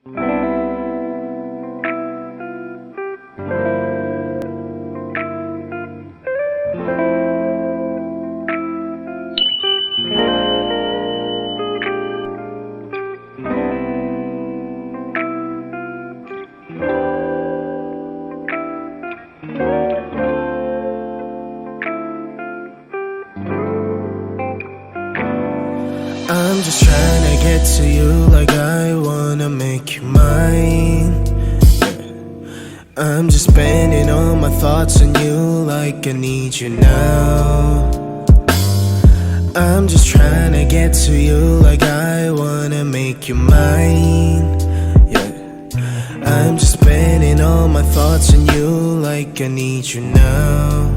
I'm just trying to get to you like I wanna make you mine. I'm just spending all my thoughts on you like I need you now. I'm just trying to get to you like I wanna make you mine. Yeah, I'm just spending all my thoughts on you like I need you now.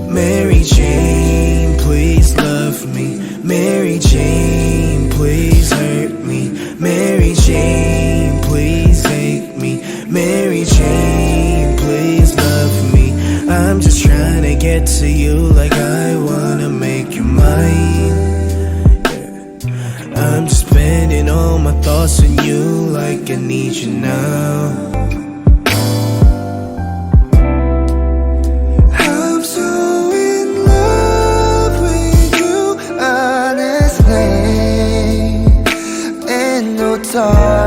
Mary Jane, please love me. Mary Jane, please hurt me. Mary Jane, please hate me. Mary Jane, please love me. I'm just trying to get to you like I wanna make you mine. Yeah. I'm just spending all my thoughts on you like I need you now. Talk